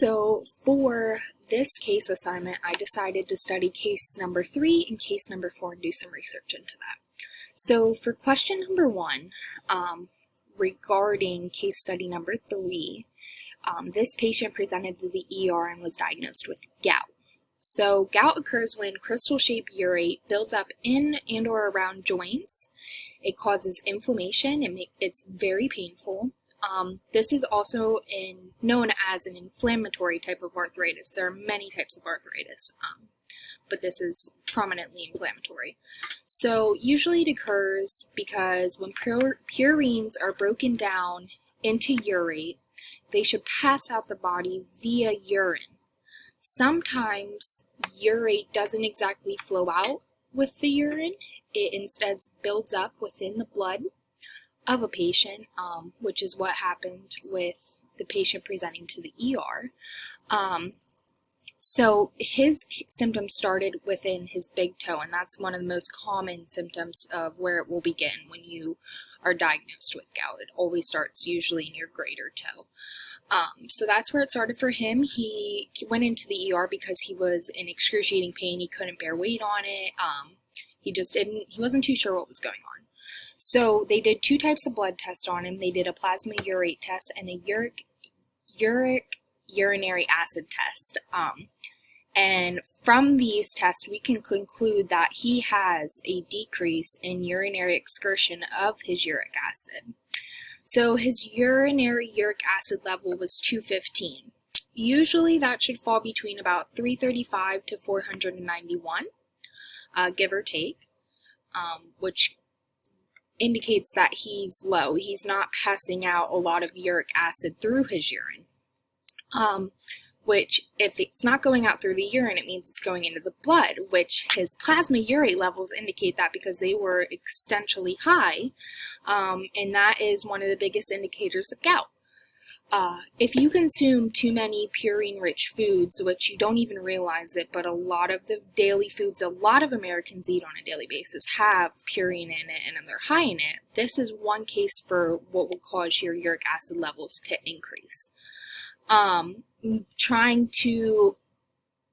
So for this case assignment, I decided to study case number 3 and case number 4 and do some research into that. So for question number 1, regarding case study number 3, this patient presented to the ER and was diagnosed with gout. So gout occurs when crystal-shaped urate builds up in and or around joints. It causes inflammation and it's very painful. This is also known as an inflammatory type of arthritis. There are many types of arthritis, but this is prominently inflammatory. So usually it occurs because when purines are broken down into urate, they should pass out the body via urine. Sometimes urate doesn't exactly flow out with the urine. It instead builds up within the blood of a patient, which is what happened with the patient presenting to the ER. So his symptoms started within his big toe, and that's one of the most common symptoms of where it will begin when you are diagnosed with gout. It always starts usually in your greater toe. So that's where it started for him. He went into the ER because he was in excruciating pain. He couldn't bear weight on it. He wasn't too sure what was going on. So they did 2 types of blood tests on him. They did a plasma urate test and a urinary acid test. And from these tests, we can conclude that he has a decrease in urinary excretion of his uric acid. So his urinary uric acid level was 215. Usually that should fall between about 335 to 491, give or take, which indicates that he's low. He's not passing out a lot of uric acid through his urine, which if it's not going out through the urine, it means it's going into the blood, which his plasma urate levels indicate that because they were exponentially high, and that is one of the biggest indicators of gout. If you consume too many purine-rich foods, which you don't even realize it, but a lot of the daily foods a lot of Americans eat on a daily basis have purine in it and they're high in it, this is one case for what will cause your uric acid levels to increase. Trying to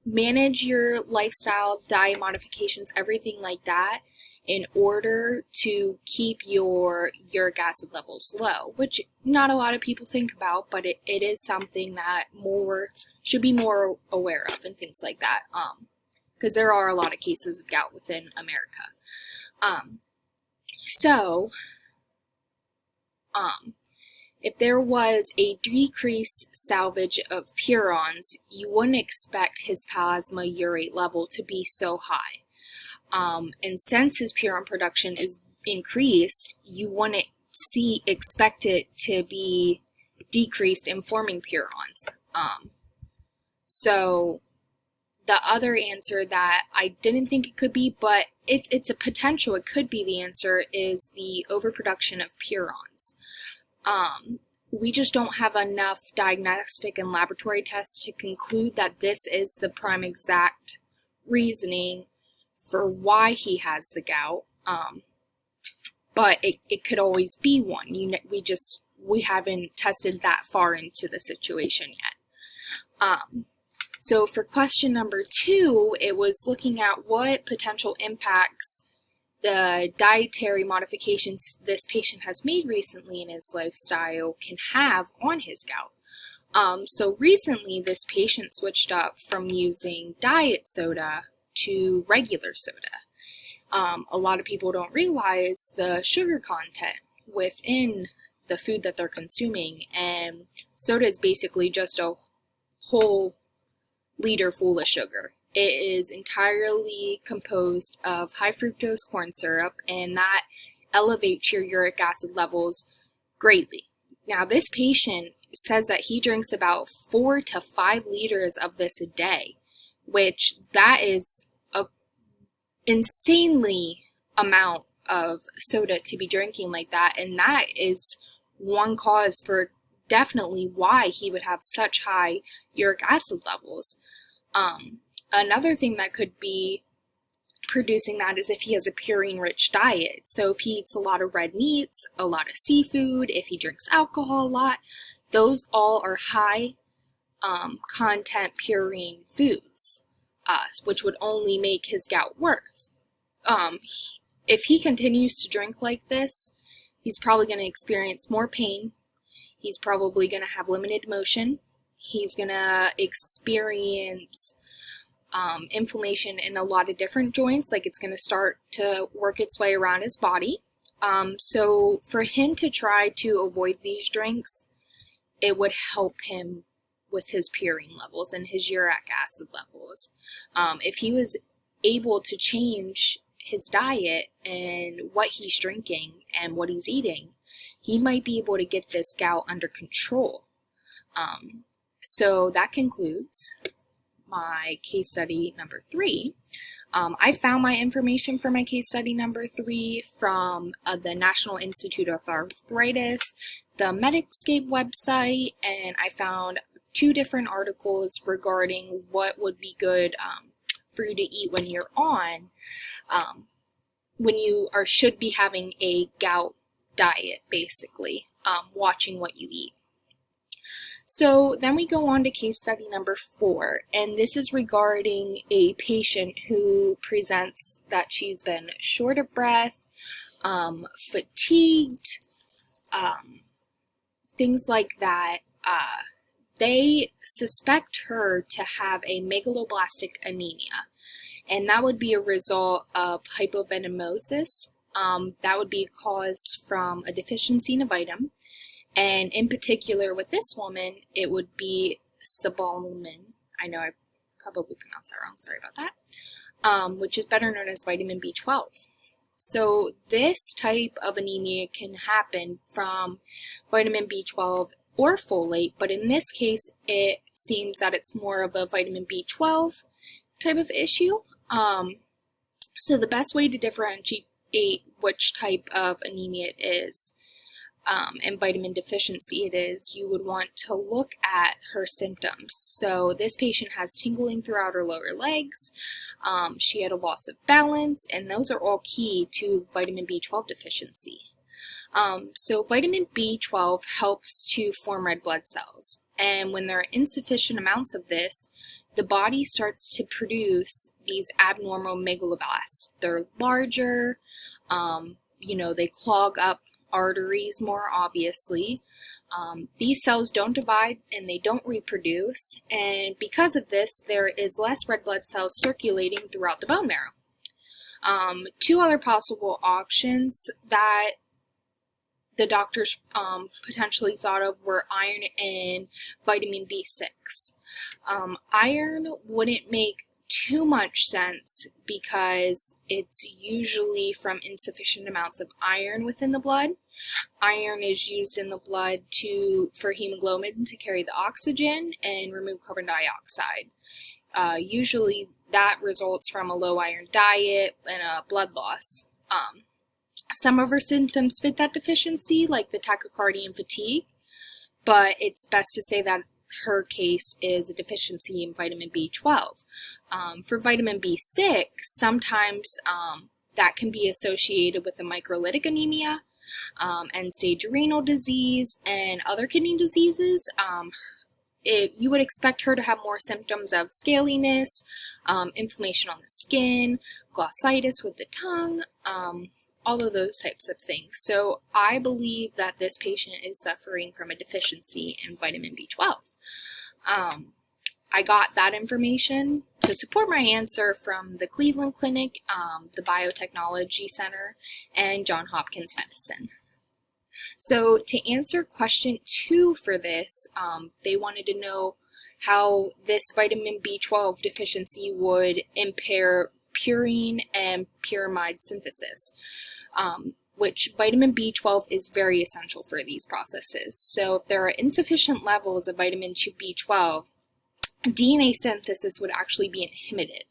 manage your lifestyle, diet modifications, everything like that, in order to keep your uric acid levels low, which not a lot of people think about, but it is something that should be more aware of and things like that, because there are a lot of cases of gout within America. If there was a decreased salvage of purines, you wouldn't expect his plasma urate level to be so high. And since his purine production is increased, you wouldn't expect it to be decreased in forming purines. So the other answer that I didn't think it could be, but it's a potential, it could be the answer, is the overproduction of purines. We just don't have enough diagnostic and laboratory tests to conclude that this is the prime exact reasoning for why he has the gout, but it could always be one. We haven't tested that far into the situation yet. So for question number 2, it was looking at what potential impacts the dietary modifications this patient has made recently in his lifestyle can have on his gout. So recently this patient switched up from using diet soda to regular soda. A lot of people don't realize the sugar content within the food that they're consuming, and soda is basically just a whole liter full of sugar. It is entirely composed of high fructose corn syrup, and that elevates your uric acid levels greatly. Now this patient says that he drinks about 4 to 5 liters of this a day, which that is a insanely amount of soda to be drinking like that, and that is one cause for definitely why he would have such high uric acid levels. Another thing that could be producing that is if he has a purine-rich diet. So if he eats a lot of red meats, a lot of seafood, if he drinks alcohol a lot, those all are high content purine foods, which would only make his gout worse. If he continues to drink like this, he's probably going to experience more pain. He's probably going to have limited motion. He's going to experience inflammation in a lot of different joints, like it's going to start to work its way around his body. So for him to try to avoid these drinks, it would help him with his purine levels and his uric acid levels. If he was able to change his diet and what he's drinking and what he's eating, he might be able to get this gout under control. So that concludes my case study number 3. I found my information for my case study number 3 from the National Institute of Arthritis, the Medscape website, and I found 2 different articles regarding what would be good for you to eat when you're when you should be having a gout diet, basically, watching what you eat. So then we go on to case study number 4, and this is regarding a patient who presents that she's been short of breath, fatigued, things like that. They suspect her to have a megaloblastic anemia, and that would be a result of hypovenomosis. That would be caused from a deficiency in a vitamin. And in particular with this woman, it would be scopolamine. I know I probably pronounced that wrong, sorry about that, which is better known as vitamin B12. So this type of anemia can happen from vitamin B12 or folate, but in this case, it seems that it's more of a vitamin B12 type of issue. So the best way to differentiate which type of anemia it is, and vitamin deficiency it is, you would want to look at her symptoms. So this patient has tingling throughout her lower legs, she had a loss of balance, and those are all key to vitamin B12 deficiency. So vitamin B12 helps to form red blood cells, and when there are insufficient amounts of this, the body starts to produce these abnormal megaloblasts. They're larger, they clog up arteries more obviously. These cells don't divide and they don't reproduce, and because of this, there is less red blood cells circulating throughout the bone marrow. 2 other possible options that the doctors potentially thought of were iron and vitamin B6. Iron wouldn't make too much sense because it's usually from insufficient amounts of iron within the blood. Iron is used in the blood for hemoglobin to carry the oxygen and remove carbon dioxide. Usually that results from a low iron diet and a blood loss. Some of her symptoms fit that deficiency, like the tachycardia and fatigue, but it's best to say that her case is a deficiency in vitamin B12. For vitamin B6, sometimes that can be associated with a microlytic anemia, end-stage renal disease, and other kidney diseases. You would expect her to have more symptoms of scaliness, inflammation on the skin, glossitis with the tongue, all of those types of things. So I believe that this patient is suffering from a deficiency in vitamin B12. I got that information to support my answer from the Cleveland Clinic, the Biotechnology Center, and Johns Hopkins Medicine. So to answer question 2 for this, they wanted to know how this vitamin B12 deficiency would impair purine and pyrimide synthesis, which vitamin B12 is very essential for these processes. So if there are insufficient levels of vitamin B12, DNA synthesis would actually be inhibited,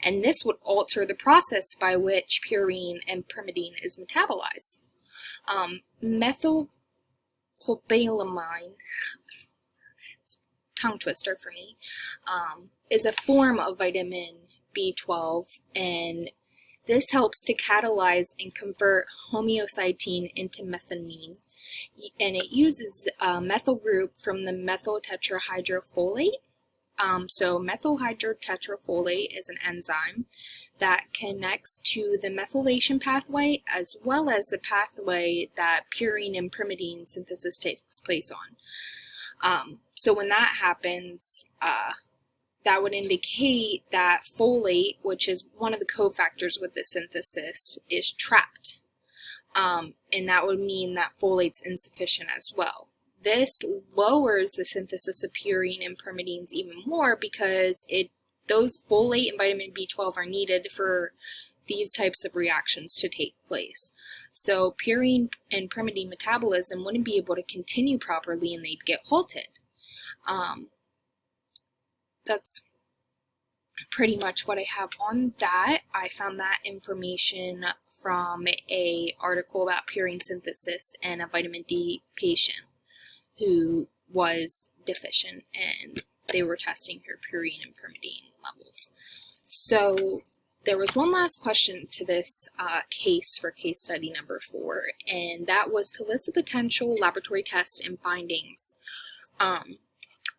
and this would alter the process by which purine and pyrimidine is metabolized. Methylcobalamin, tongue twister for me, is a form of vitamin B12, and this helps to catalyze and convert homocysteine into methionine. and it uses a methyl group from the methyl tetrahydrofolate. So methyl hydrotetrafolate is an enzyme that connects to the methylation pathway as well as the pathway that purine and pyrimidine synthesis takes place on. So when that happens, that would indicate that folate, which is one of the cofactors with the synthesis, is trapped. And that would mean that folate's insufficient as well. This lowers the synthesis of purine and pyrimidines even more because those folate and vitamin B12 are needed for these types of reactions to take place. So purine and pyrimidine metabolism wouldn't be able to continue properly and they'd get halted. That's pretty much what I have on that. I found that information from an article about purine synthesis in a vitamin D patient who was deficient, and they were testing her purine and pyrimidine levels. So there was one last question to this case for case study number 4, and that was to list the potential laboratory tests and findings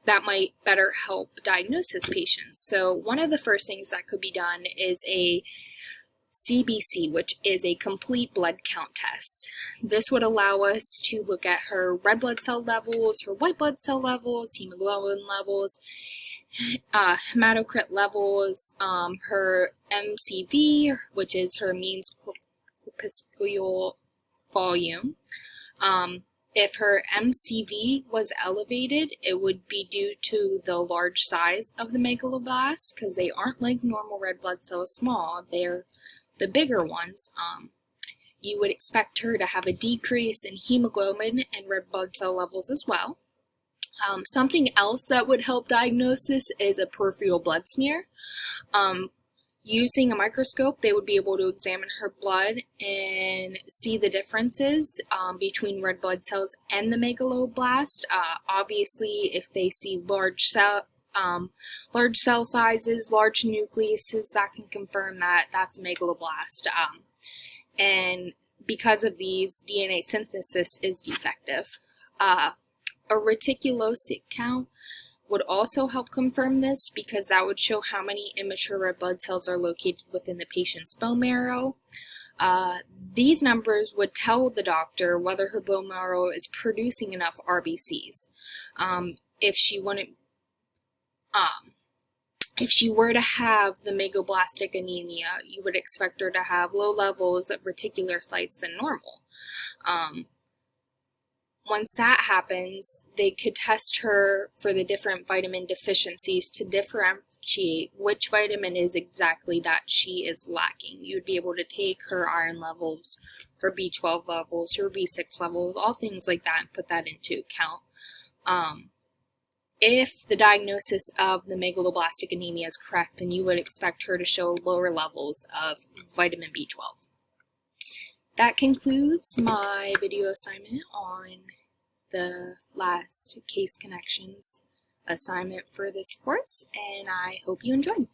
that might better help diagnosis patients. So one of the first things that could be done is a CBC, which is a complete blood count test. This would allow us to look at her red blood cell levels, her white blood cell levels, hemoglobin levels, hematocrit levels, her MCV, which is her means corpuscular volume. If her MCV was elevated, it would be due to the large size of the megaloblasts, because they aren't like normal red blood cells small, they're the bigger ones. You would expect her to have a decrease in hemoglobin and red blood cell levels as well. Something else that would help diagnosis is a peripheral blood smear. Using a microscope, they would be able to examine her blood and see the differences between red blood cells and the megaloblast. Obviously, if they see large cell sizes, large nucleuses, that can confirm that that's a megaloblast. And because of these, DNA synthesis is defective. A reticulocyte count would also help confirm this, because that would show how many immature red blood cells are located within the patient's bone marrow. These numbers would tell the doctor whether her bone marrow is producing enough RBCs. If she were to have the megablastic anemia, you would expect her to have low levels of reticulocytes than normal. Once that happens, they could test her for the different vitamin deficiencies to differentiate which vitamin is exactly that she is lacking. You would be able to take her iron levels, her B12 levels, her B6 levels, all things like that, and put that into account. If the diagnosis of the megaloblastic anemia is correct, then you would expect her to show lower levels of vitamin B12. That concludes my video assignment on the last case connections assignment for this course, and I hope you enjoyed.